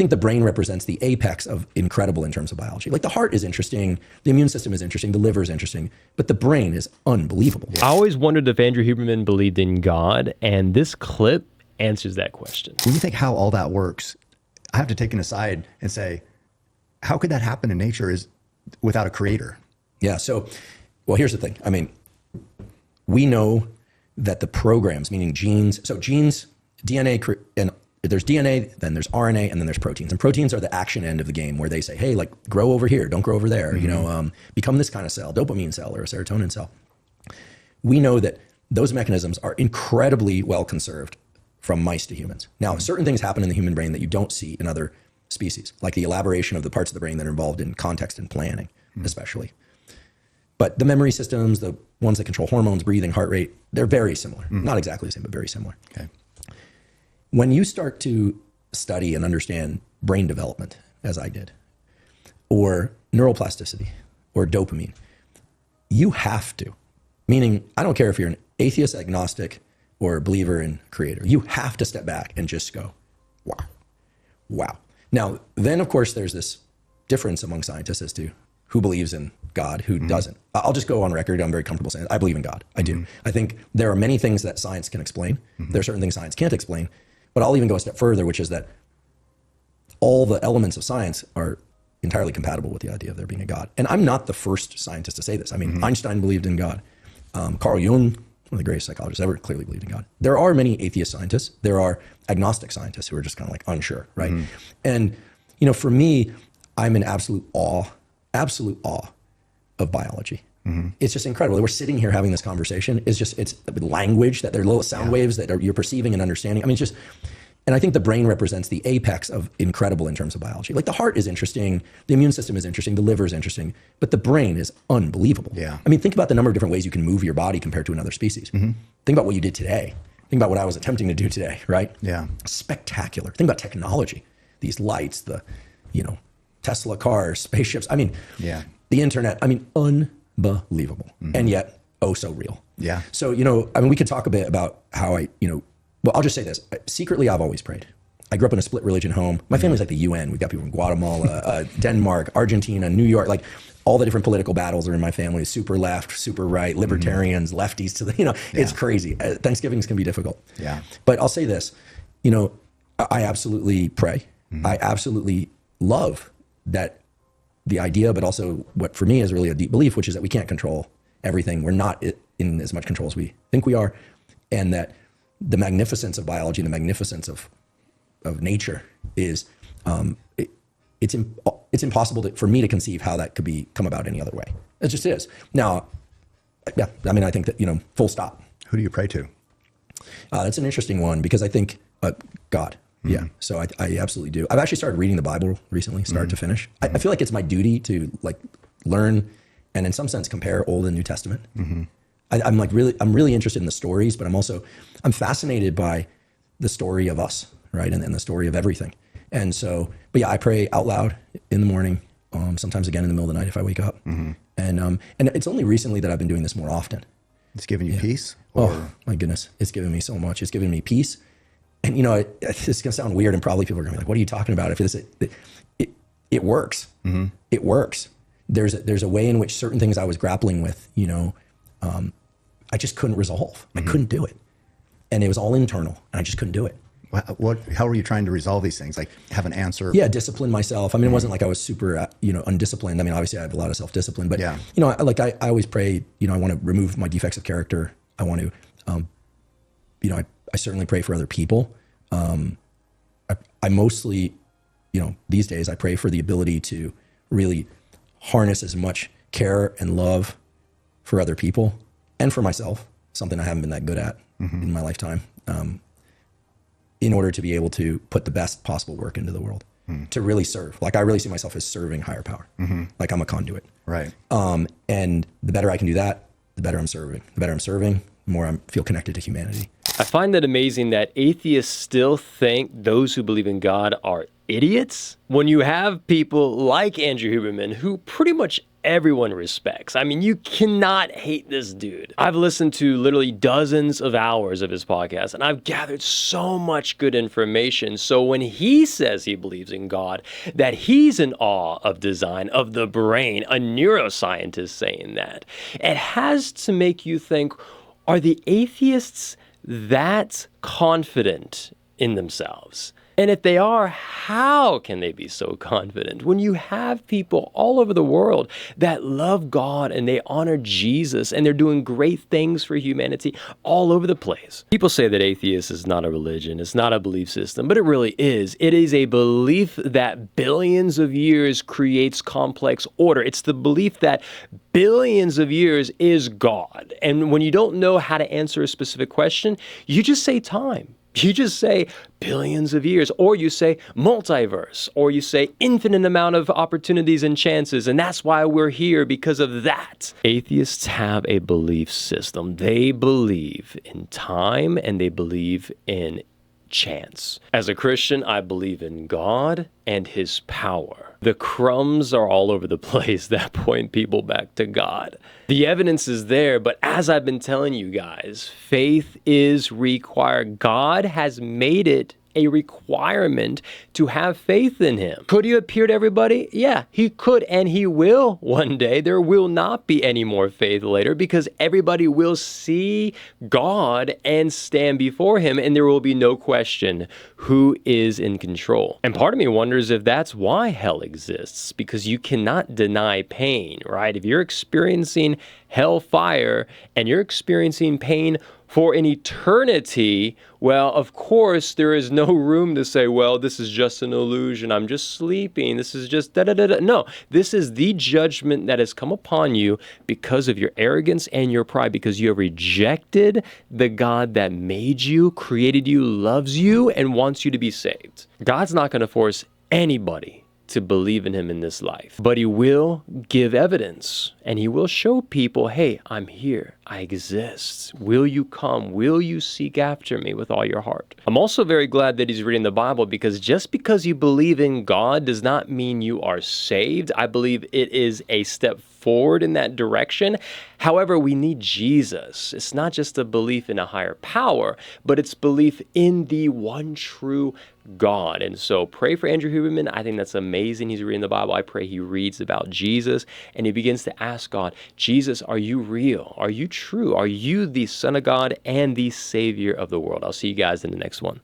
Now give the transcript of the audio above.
think the brain represents the apex of incredible in terms of biology. Like the heart is interesting, the immune system is interesting, the liver is interesting, but the brain is unbelievable. I always wondered if Andrew Huberman believed in God, and this clip answers that question. When you think how all that works, I have to take an aside and say, how could that happen in nature without a creator? Yeah. So, well, here's the thing. I mean, we know that the programs, meaning genes, so genes, DNA, and there's DNA, then there's RNA, and then there's proteins. And proteins are the action end of the game where they say, hey, like grow over here, don't grow over there, become this kind of cell, dopamine cell or a serotonin cell. We know that those mechanisms are incredibly well conserved from mice to humans. Now, certain things happen in the human brain that you don't see in other species, like the elaboration of the parts of the brain that are involved in context and planning, especially. But the memory systems, the ones that control hormones, breathing, heart rate, they're very similar. Not exactly the same, but very similar. Okay. When you start to study and understand brain development, as I did, or neuroplasticity, or dopamine, you have to, meaning I don't care if you're an atheist, agnostic, or a believer in creator, you have to step back and just go, wow. Now, then of course there's this difference among scientists as to who believes in God, who doesn't. I'll just go on record. I'm very comfortable saying I believe in God. I do. I think there are many things that science can explain. There are certain things science can't explain, but I'll even go a step further, which is that all the elements of science are entirely compatible with the idea of there being a God. And I'm not the first scientist to say this. I mean, Einstein believed in God. Carl Jung, one of the greatest psychologists ever, clearly believed in God. There are many atheist scientists. There are agnostic scientists who are just kind of like unsure, right? And, for me, I'm in absolute awe of biology. It's just incredible. We're sitting here having this conversation. It's the language, that they're little sound waves that you're perceiving and understanding. I mean, and I think the brain represents the apex of incredible in terms of biology. Like the heart is interesting, the immune system is interesting, the liver is interesting, but the brain is unbelievable. Yeah. I mean, think about the number of different ways you can move your body compared to another species. Think about what you did today. Think about what I was attempting to do today, right? Yeah. Spectacular. Think about technology, these lights, the, Tesla cars, spaceships. I mean, the internet. I mean, unbelievable. And yet, oh, so real. Yeah. So, we could talk a bit about how well, I'll just say this. Secretly, I've always prayed. I grew up in a split religion home. My family's like the UN. We've got people from Guatemala, Denmark, Argentina, New York, like all the different political battles are in my family. Super left, super right, libertarians, lefties to the, it's crazy. Thanksgivings can be difficult. Yeah. But I'll say this, I absolutely pray. I absolutely love that the idea, but also what for me is really a deep belief, which is that we can't control everything. We're not in as much control as we think we are. And that the magnificence of biology and the magnificence of nature is, it's impossible for me to conceive how that could come about any other way. It just is. Now, I think that, full stop. Who do you pray to? That's an interesting one because I think God. Yeah. So I absolutely do. I've actually started reading the Bible recently, start to finish. I feel like it's my duty to learn and in some sense compare Old and New Testament. I'm really interested in the stories, but I'm fascinated by the story of us, right? And the story of everything. And so, but yeah, I pray out loud in the morning, sometimes again in the middle of the night if I wake up. And it's only recently that I've been doing this more often. It's giving you peace? Oh my goodness. It's given me so much. It's given me peace. And it's gonna sound weird and probably people are gonna be like, what are you talking about? It works. It works. There's a way in which certain things I was grappling with, I just couldn't resolve. I couldn't do it. And it was all internal and I just couldn't do it. How were you trying to resolve these things? Like have an answer? Yeah, discipline myself. I mean, it wasn't like I was super, undisciplined. I mean, obviously I have a lot of self-discipline, but I always pray, I want to remove my defects of character. I want to, I certainly pray for other people. I mostly, these days I pray for the ability to really harness as much care and love for other people and for myself, something I haven't been that good at in my lifetime, in order to be able to put the best possible work into the world, to really serve. Like I really see myself as serving higher power. Like I'm a conduit. Right. And the better I can do that, the better I'm serving. The better I'm serving, the more I feel connected to humanity. I find that amazing that atheists still think those who believe in God are idiots. When you have people like Andrew Huberman, who pretty much everyone respects. I mean, you cannot hate this dude. I've listened to literally dozens of hours of his podcast, and I've gathered so much good information. So when he says he believes in God, that he's in awe of design, of the brain, a neuroscientist saying that, it has to make you think, are the atheists that confident in themselves? And if they are, how can they be so confident when you have people all over the world that love God and they honor Jesus and they're doing great things for humanity all over the place? People say that atheism is not a religion, it's not a belief system, but it really is. It is a belief that billions of years creates complex order. It's the belief that billions of years is God. And when you don't know how to answer a specific question, you just say time. You just say billions of years, or you say multiverse, or you say infinite amount of opportunities and chances, and that's why we're here, because of that. Atheists have a belief system. They believe in time and they believe in chance. As a Christian, I believe in God and his power. The crumbs are all over the place that point people back to God. The evidence is there, but as I've been telling you guys, faith is required. God has made it a requirement to have faith in him. Could he appear to everybody? Yeah, he could, and he will one day. There will not be any more faith later because everybody will see God and stand before him, and there will be no question who is in control. And part of me wonders if that's why hell exists, because you cannot deny pain, right? If you're experiencing hellfire and you're experiencing pain for an eternity, well, of course, there is no room to say, well, this is just an illusion. I'm just sleeping. This is just da-da-da-da. No, this is the judgment that has come upon you because of your arrogance and your pride, because you have rejected the God that made you, created you, loves you, and wants you to be saved. God's not going to force anybody to believe in him in this life, but he will give evidence and he will show people, hey, I'm here, I exist. Will you come? Will you seek after me with all your heart? I'm also very glad that he's reading the Bible, because just because you believe in God does not mean you are saved. I believe it is a step forward in that direction. However, we need Jesus. It's not just a belief in a higher power, but it's belief in the one true God. And so pray for Andrew Huberman. I think that's amazing. He's reading the Bible. I pray he reads about Jesus and he begins to ask God, Jesus, are you real? Are you true? Are you the Son of God and the Savior of the world? I'll see you guys in the next one.